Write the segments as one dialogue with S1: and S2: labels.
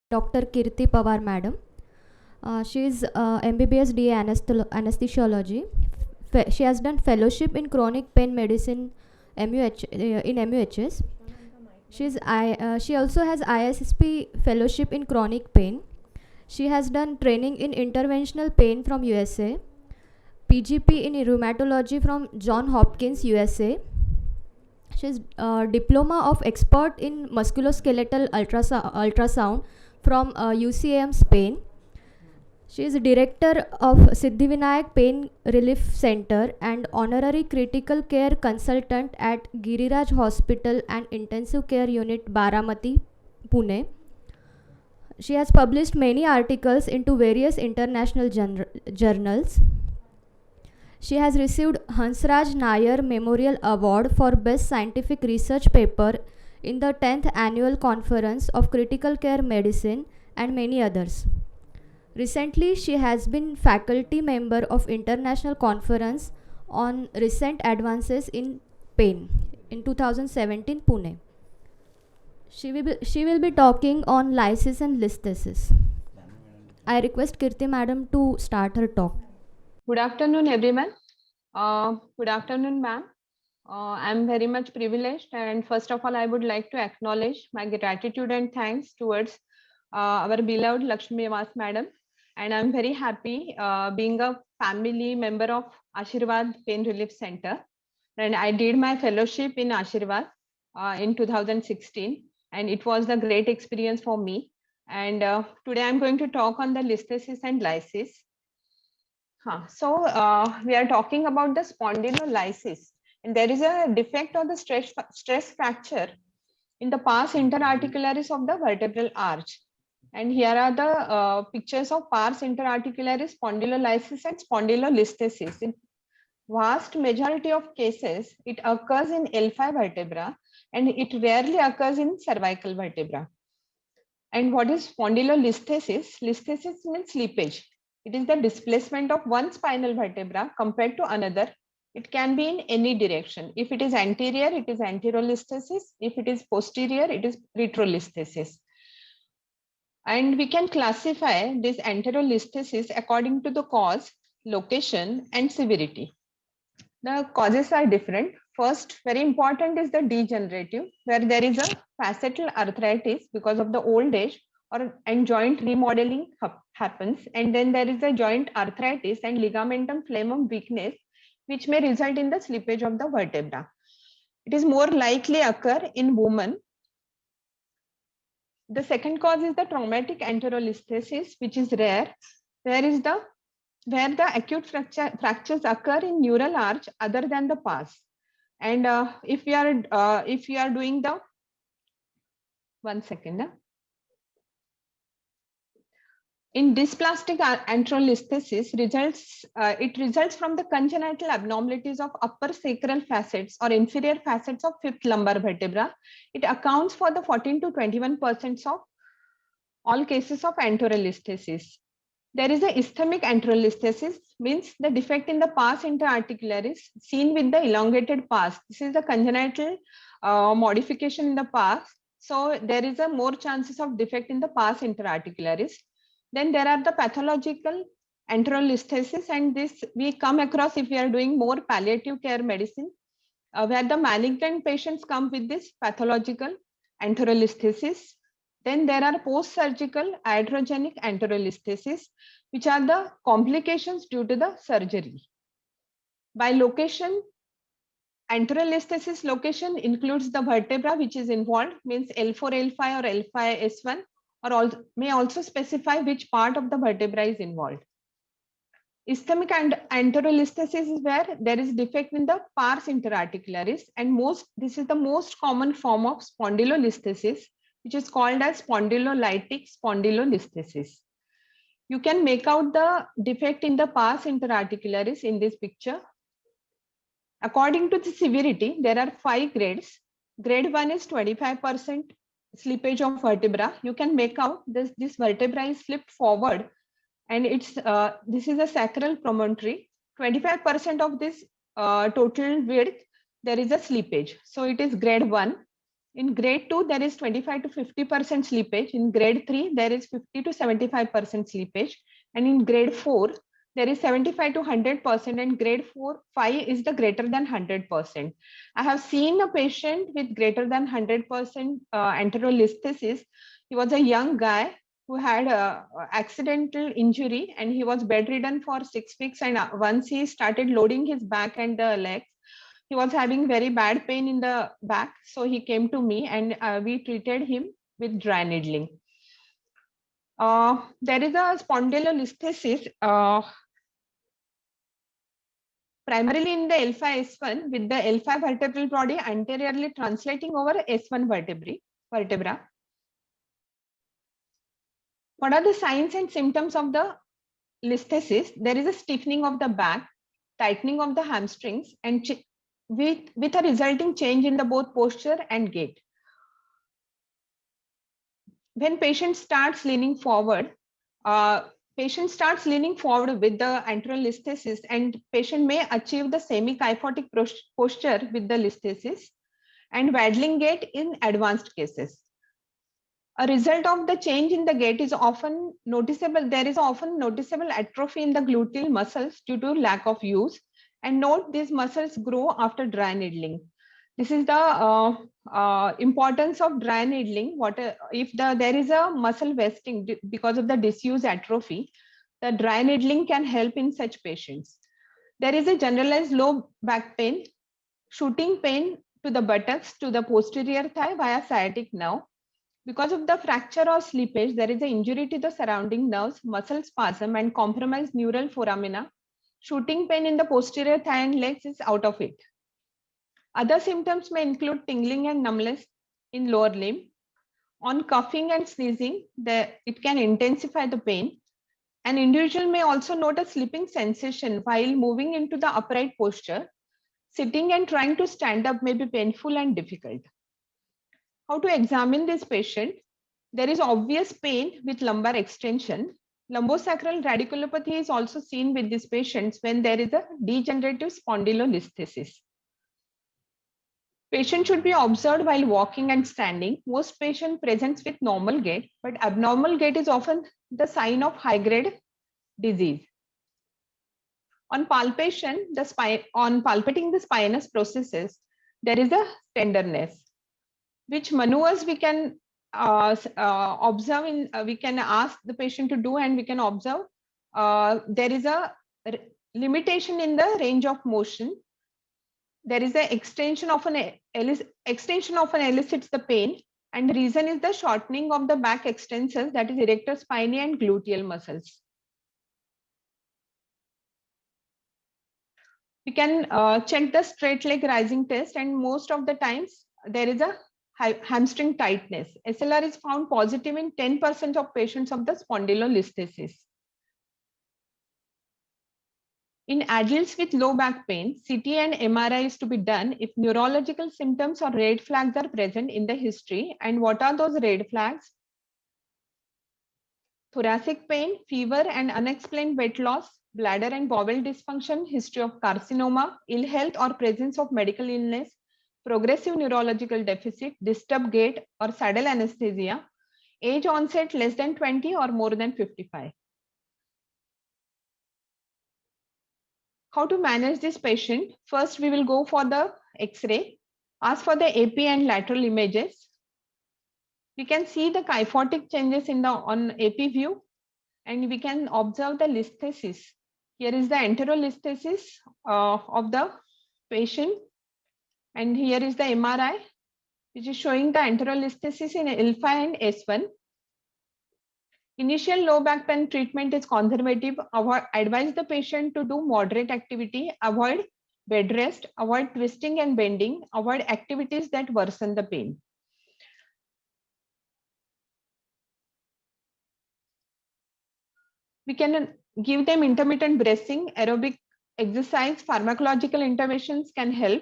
S1: Dr. Kirti Pawar madam. She is MBBS DA anesthesiology. She has done fellowship in chronic pain medicine in MUHS. She also has ISSP fellowship in chronic pain. She has done training in interventional pain from USA, PGP in rheumatology from John Hopkins USA. She has diploma of expert in musculoskeletal ultrasound from UCAM Spain. She is director of Siddhivinayak Pain Relief Center and honorary critical care consultant at Giriraj Hospital and Intensive Care Unit Baramati, Pune. She has published many articles into various international journals. She has received Hansraj Nair Memorial Award for Best Scientific Research Paper in the 10th Annual Conference of Critical Care Medicine and many others. Recently, she has been faculty member of International Conference on Recent Advances in Pain in 2017 Pune. She will be talking on lysis and listhesis. I request Kirti madam to start her talk.
S2: Good afternoon, everyone. Good afternoon, ma'am. I'm very much privileged, and first of all, I would like to acknowledge my gratitude and thanks towards our beloved Lakshmi Vas madam. And I'm very happy being a family member of Ashirvad Pain Relief Center. And I did my fellowship in Ashirvad in 2016, and it was a great experience for me. And today I'm going to talk on the listhesis and lysis. So we are talking about the spondylolysis, and there is a defect or the stress fracture in the pars interarticularis of the vertebral arch. And here are the pictures of pars interarticularis, spondylolysis and spondylolisthesis. In vast majority of cases, it occurs in L5 vertebra and it rarely occurs in cervical vertebra. And what is spondylolisthesis? Listhesis means slippage. It is the displacement of one spinal vertebra compared to another. It can be in any direction. If it is anterior, it is anterolisthesis. If it is posterior, it is retrolisthesis. And we can classify this anterolisthesis according to the cause, location, and severity. The causes are different. First, very important is the degenerative, where there is a facetal arthritis because of the old age and joint remodeling happens. And then there is a joint arthritis and ligamentum flavum weakness, which may result in the slippage of the vertebra. It is more likely occur in women. The second cause is the traumatic anterolisthesis, which is rare. Where the acute fractures occur in neural arch other than the pars. And if we are doing the 1 second. In dysplastic anterolisthesis, it results from the congenital abnormalities of upper sacral facets or inferior facets of fifth lumbar vertebra. It accounts for the 14 to 21% of all cases of anterolisthesis. There is a ischemic anterolisthesis, means the defect in the pars interarticularis seen with the elongated pars. This is the congenital modification in the pars. So there is a more chances of defect in the pars interarticularis. Then there are the pathological anterolisthesis, and this we come across if we are doing more palliative care medicine, where the malignant patients come with this pathological anterolisthesis. Then there are post-surgical iatrogenic anterolisthesis, which are the complications due to the surgery. By location, anterolisthesis location includes the vertebra which is involved, means L4, L5 or L5, S1, or may also specify which part of the vertebra is involved. Ischemic anterolisthesis is where there is defect in the pars interarticularis, and this is the most common form of spondylolisthesis, which is called as spondylolytic spondylolisthesis. You can make out the defect in the pars interarticularis in this picture. According to the severity, there are 5 grades. Grade 1 is 25% slippage of vertebra. You can make out this vertebra is slipped forward, and this is a sacral promontory. 25% of this total width, there is a slippage. So it is grade 1. In grade 2, there is 25 to 50% slippage. In grade 3, there is 50 to 75% slippage. And in grade 4, there is 75 to 100%. And grade 5 is the greater than 100%. I have seen a patient with greater than 100% enterolisthesis. He was a young guy who had a accidental injury, and he was bedridden for 6 weeks. And once he started loading his back and the legs, he was having very bad pain in the back. So he came to me, and we treated him with dry needling. There is a spondylolisthesis primarily in the L5 S1 with the L5 vertebral body anteriorly translating over S1 vertebra. What are the signs and symptoms of the listhesis? There is a stiffening of the back, tightening of the hamstrings, and with a resulting change in the both posture and gait. When patient starts leaning forward, with the anterolisthesis, and patient may achieve the semi-kyphotic posture with the listhesis and waddling gait in advanced cases. A result of the change in the gait is often noticeable. There is often noticeable atrophy in the gluteal muscles due to lack of use. And note, these muscles grow after dry needling. This is the importance of dry needling. If there is a muscle wasting because of the disuse atrophy, the dry needling can help in such patients. There is a generalized low back pain, shooting pain to the buttocks, to the posterior thigh via sciatic nerve. Because of the fracture or slippage, there is an injury to the surrounding nerves, muscle spasm, and compromised neural foramina. Shooting pain in the posterior thigh and legs is out of it. Other symptoms may include tingling and numbness in lower limb. On coughing and sneezing, it can intensify the pain. An individual may also note a slipping sensation while moving into the upright posture. Sitting and trying to stand up may be painful and difficult. How to examine this patient? There is obvious pain with lumbar extension. Lumbosacral radiculopathy is also seen with these patients when there is a degenerative spondylolisthesis. Patient should be observed while walking and standing. Most patient presents with normal gait, but abnormal gait is often the sign of high-grade disease. On palpation, palpating the spinous processes, there is a tenderness. Which maneuvers we can observe we can ask the patient to do, and we can observe. There is a limitation in the range of motion. There is an extension of an elicits the pain, and the reason is the shortening of the back extensors, that is erector spinae and gluteal muscles. We can check the straight leg rising test, and most of the times there is a hamstring tightness. SLR is found positive in 10% of patients of the spondylolisthesis. In adults with low back pain, CT and MRI is to be done if neurological symptoms or red flags are present in the history. And what are those red flags? Thoracic pain, fever and unexplained weight loss, bladder and bowel dysfunction, history of carcinoma, ill health or presence of medical illness, progressive neurological deficit, disturbed gait or saddle anesthesia, age onset less than 20 or more than 55. How to manage this patient? First, we will go for the X-ray, ask for the AP and lateral images. We can see the kyphotic changes on AP view, and we can observe the listhesis. Here is the enterolisthesis of the patient. And here is the MRI, which is showing the enterolisthesis in L5 and S1. Initial low back pain treatment is conservative. Advise the patient to do moderate activity, avoid bed rest, avoid twisting and bending, avoid activities that worsen the pain. We can give them intermittent bracing, aerobic exercise, pharmacological interventions can help.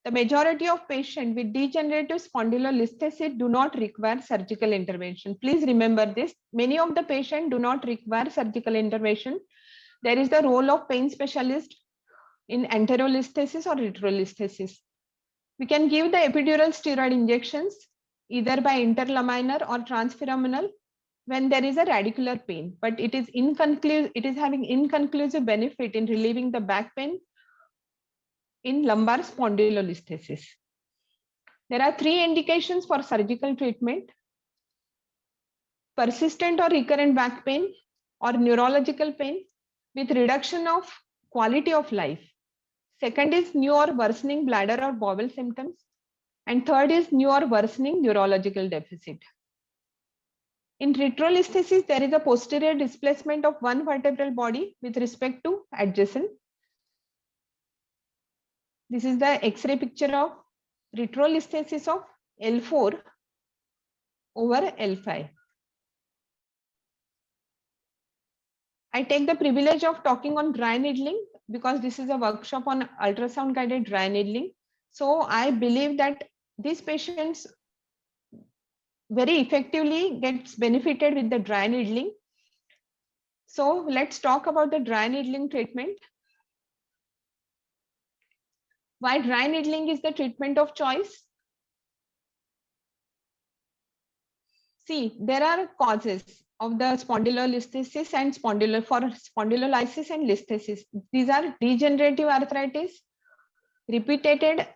S2: The majority of patients with degenerative spondylolisthesis do not require surgical intervention. Please remember this. Many of the patients do not require surgical intervention. There is the role of pain specialist in enterolisthesis or retrolisthesis. We can give the epidural steroid injections either by interlaminar or transfemoral when there is a radicular pain, but it is inconclusive. It is having inconclusive benefit in relieving the back pain in lumbar spondylolisthesis. There are 3 indications for surgical treatment: persistent or recurrent back pain or neurological pain with reduction of quality of life. Second is new or worsening bladder or bowel symptoms. And third is new or worsening neurological deficit. In retrolisthesis, there is a posterior displacement of one vertebral body with respect to adjacent. This is the X-ray picture of retrolisthesis of L4 over L5. I take the privilege of talking on dry needling because this is a workshop on ultrasound guided dry needling. So I believe that these patients very effectively gets benefited with the dry needling. So let's talk about the dry needling treatment. Why dry needling is the treatment of choice? See, there are causes of the spondylolisthesis and spondylolysis and listhesis. These are degenerative arthritis, repeated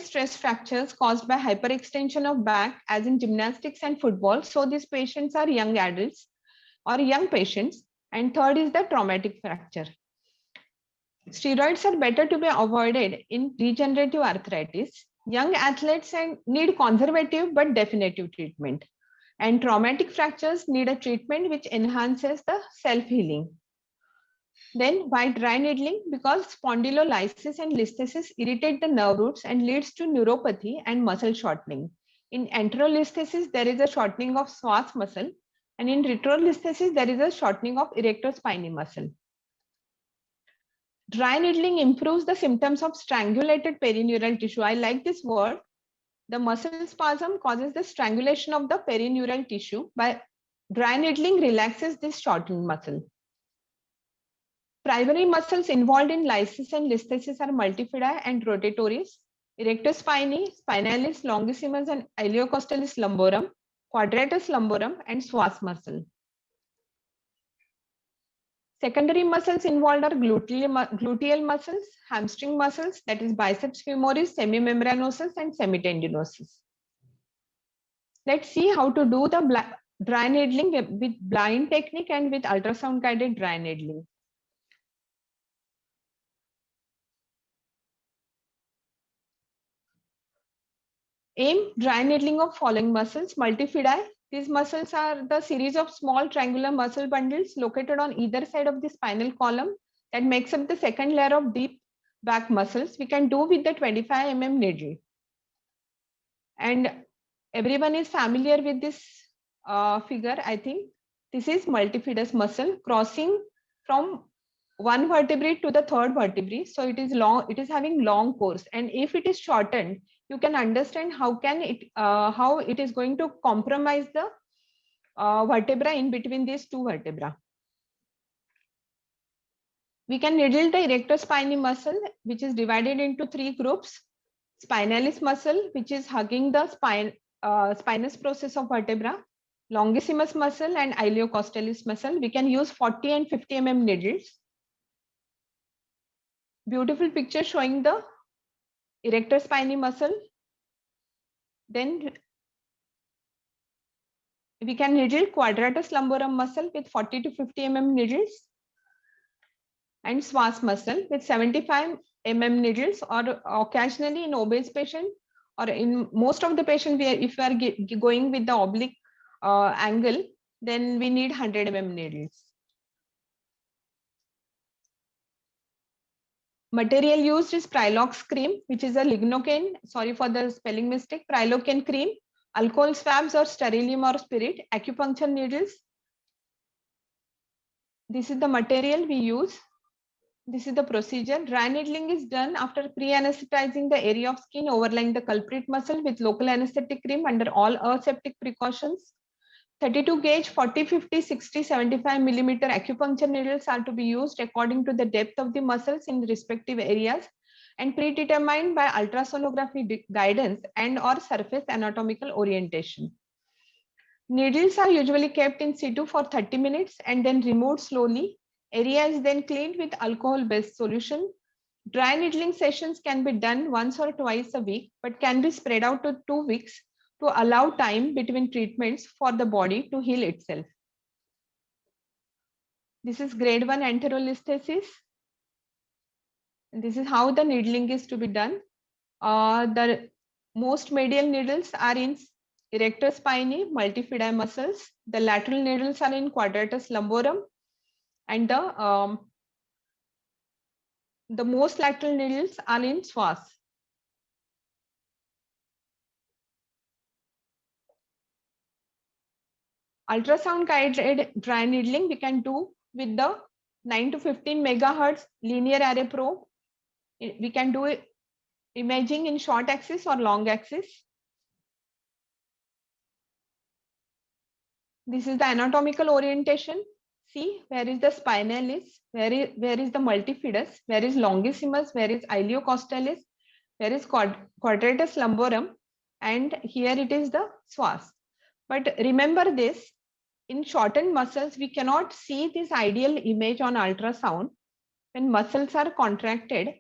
S2: stress fractures caused by hyperextension of back, as in gymnastics and football. So these patients are young adults or young patients. And third is the traumatic fracture. Steroids are better to be avoided in degenerative arthritis. Young athletes need conservative but definitive treatment. And traumatic fractures need a treatment which enhances the self-healing. Then why dry needling? Because spondylolysis and listhesis irritate the nerve roots and leads to neuropathy and muscle shortening. In anterolisthesis, there is a shortening of psoas muscle, and in retrolisthesis, there is a shortening of erectospinae muscle. Dry needling improves the symptoms of strangulated perineural tissue. I like this word. The muscle spasm causes the strangulation of the perineural tissue. By dry needling relaxes this shortened muscle. Primary muscles involved in lysis and listhesis are multifida and rotatories, erectospinae, spinalis longissimus and iliocostalis lumborum, quadratus lumborum, and psoas muscle. Secondary muscles involved are gluteal muscles, hamstring muscles, that is biceps femoris, semimembranosus, and semitendinosus. Let's see how to do the dry needling with blind technique and with ultrasound guided dry needling. Aim dry needling of following muscles: multifidae. These muscles are the series of small triangular muscle bundles located on either side of the spinal column that makes up the second layer of deep back muscles. We can do with the 25 mm needle. And everyone is familiar with this figure, I think. This is multifidus muscle crossing from one vertebrae to the third vertebrae. So it is long, it is having long course. And if it is shortened, you can understand how it is going to compromise the vertebra in between these two vertebra. We can needle the erectospinae muscle, which is divided into 3 groups. Spinalis muscle, which is hugging the spinous process of vertebra, longissimus muscle, and iliocostalis muscle. We can use 40 and 50 mm needles. Beautiful picture showing the erectospinae muscle. Then we can needle quadratus lumborum muscle with 40 to 50 mm needles, and psoas muscle with 75 mm needles, or occasionally in obese patient or in most of the patient, if we are going with the oblique angle, then we need 100 mm needles. Material used is Prilox cream, which is a lignocaine, sorry for the spelling mistake, Prilocaine cream, alcohol swabs or sterilium or spirit, acupuncture needles. This is the material we use. This is the procedure. Dry needling is done after pre-anesthetizing the area of skin overlying the culprit muscle with local anesthetic cream under all aseptic precautions. 32 gauge, 40, 50, 60, 75 millimeter acupuncture needles are to be used according to the depth of the muscles in the respective areas and predetermined by ultrasonography guidance and or surface anatomical orientation. Needles are usually kept in situ for 30 minutes and then removed slowly. Area is then cleaned with alcohol-based solution. Dry needling sessions can be done once or twice a week, but can be spread out to 2 weeks to allow time between treatments for the body to heal itself. This is grade 1 enterolisthesis. This is how the needling is to be done. The most medial needles are in erector spinae, multifidi muscles. The lateral needles are in quadratus lumborum, and the most lateral needles are in psoas. Ultrasound guided dry needling we can do with the 9 to 15 megahertz linear array probe. We can do imaging in short axis or long axis. This is the anatomical orientation. See where is the spinalis, where is the multifidus, where is longissimus, where is iliocostalis, where is quadratus lumborum, and here it is the psoas. But remember this, in shortened muscles, we cannot see this ideal image on ultrasound. When muscles are contracted,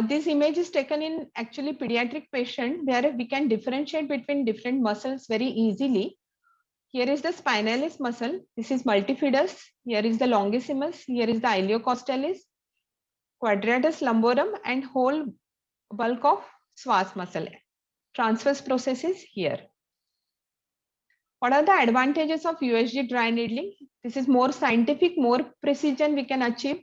S2: this image is taken in actually pediatric patient where we can differentiate between different muscles very easily. Here is the spinalis muscle. This is multifidus. Here is the longissimus. Here is the iliocostalis, quadratus lumborum, and whole bulk of psoas muscle. Transverse process is here. What are the advantages of USG dry needling? This is more scientific, more precision we can achieve.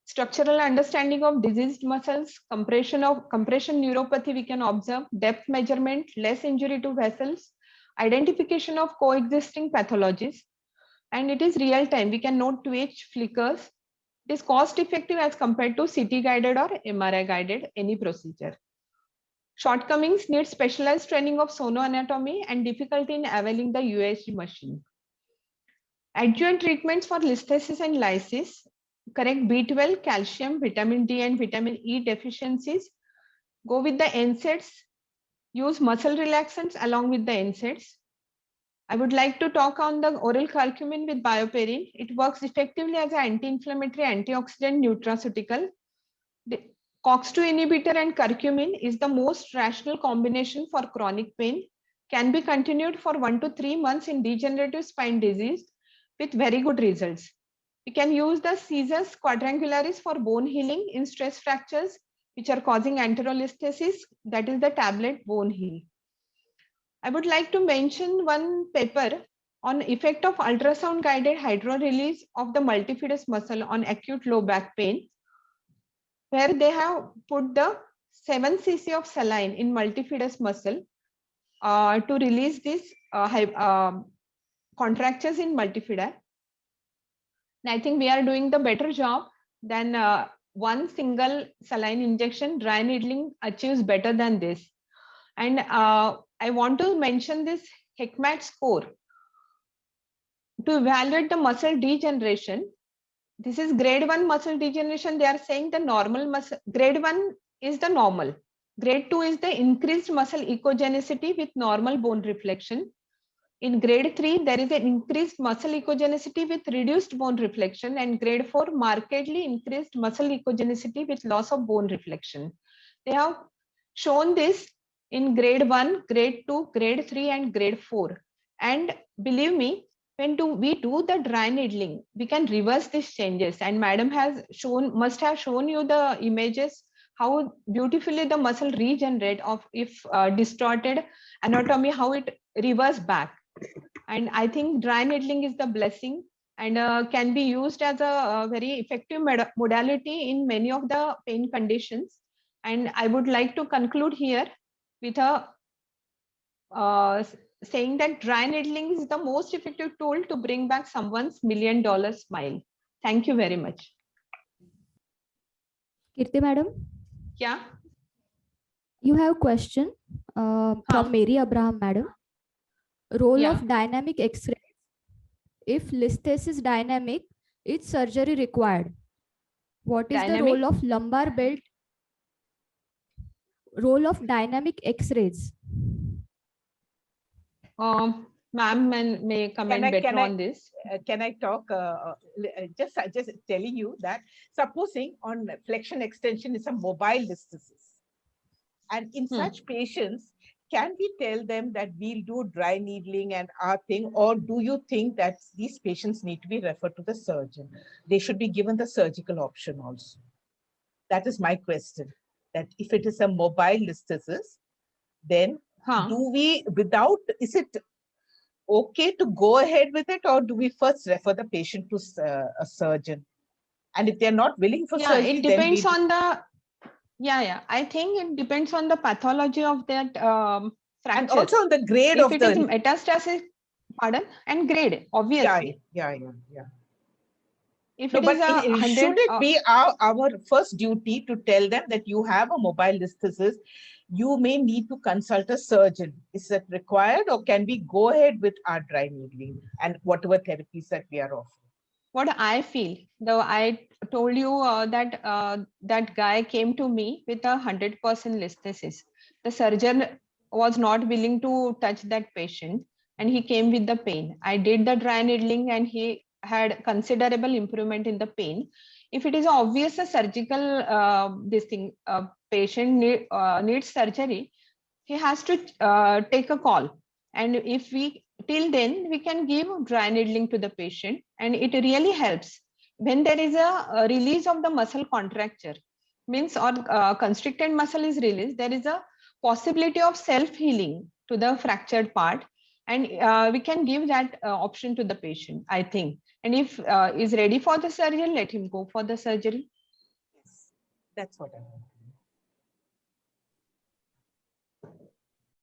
S2: Structural understanding of diseased muscles, compression neuropathy we can observe, depth measurement, less injury to vessels, identification of coexisting pathologies, and it is real time. We can note twitch, flickers. It is cost effective as compared to CT guided or MRI guided any procedure. Shortcomings need specialized training of sonoanatomy and difficulty in availing the USG machine. Adjuvant treatments for listhesis and lysis, correct B12, calcium, vitamin D and vitamin E deficiencies. Go with the NSAIDs, use muscle relaxants along with the NSAIDs. I would like to talk on the oral curcumin with bioperin. It works effectively as an anti-inflammatory, antioxidant nutraceutical. The COX-2 inhibitor and curcumin is the most rational combination for chronic pain, can be continued for 1 to 3 months in degenerative spine disease with very good results. We can use the Caesars quadrangularis for bone healing in stress fractures which are causing enterolisthesis, that is the tablet bone heal. I would like to mention one paper on effect of ultrasound guided hydro release of the multifidus muscle on acute low back pain, where they have put the 7 cc of saline in multifidus muscle to release these contractures in multifida. And I think we are doing the better job than one single saline injection. Dry needling achieves better than this. And I want to mention this HECMAT score to evaluate the muscle degeneration. This is grade 1 muscle degeneration. They are saying the normal muscle, grade 1 is the normal. Grade 2 is the increased muscle echogenicity with normal bone reflection. In grade 3, there is an increased muscle echogenicity with reduced bone reflection, and grade 4, markedly increased muscle echogenicity with loss of bone reflection. They have shown this in grade 1, grade 2, grade 3, and grade 4. And believe me, when we do the dry needling, we can reverse these changes. And madam has shown, must have shown you the images, how beautifully the muscle regenerate of if distorted anatomy, how it reverse back. And I think dry needling is the blessing and can be used as a very effective modality in many of the pain conditions. And I would like to conclude here with a saying that dry needling is the most effective tool to bring back someone's $1 million smile. Thank you very much.
S1: Kirti madam?
S2: Yeah.
S1: You have a question from Mary Abraham madam. Role of dynamic X-ray. If listhesis dynamic, is surgery required? What is the
S2: Dynamic?
S1: role of lumbar belt? Role of dynamic X-rays.
S2: Ma'am may comment better on this.
S3: Can I talk? Just telling you that supposing on flexion extension is a mobile listhesis, and in such patients, can we tell them that we'll do dry needling and our thing, or do you think that these patients need to be referred to the surgeon? They should be given the surgical option also. That is my question. That if it is a mobile listhesis, then do we, without, is it okay to go ahead with it, or do we first refer the patient to a surgeon? And if they're not willing for surgery,
S2: it depends on the, I think it depends on the pathology of that fracture.
S3: And also on the grade
S2: if
S3: of
S2: it
S3: the
S2: is metastasis, pardon, and grade, obviously.
S3: Yeah.
S2: If
S3: No,
S2: it
S3: but
S2: is a 100,
S3: should it be our first duty to tell them that you have a mobile listhesis, you may need to consult a surgeon? Is that required, or can we go ahead with our dry needling and whatever therapies that we are offering?
S2: What I feel, though I told you that that guy came to me with 100% listhesis. The surgeon was not willing to touch that patient, and he came with the pain. I did the dry needling, and he had considerable improvement in the pain. If it is obvious a surgical patient needs surgery, he has to take a call. And if we till then we can give dry needling to the patient, and it really helps when there is a release of the muscle contracture, means or constricted muscle is released, there is a possibility of self healing to the fractured part, and we can give that option to the patient, I think. And if is ready for the surgery, let him go for the surgery.
S3: Yes, that's what I mean.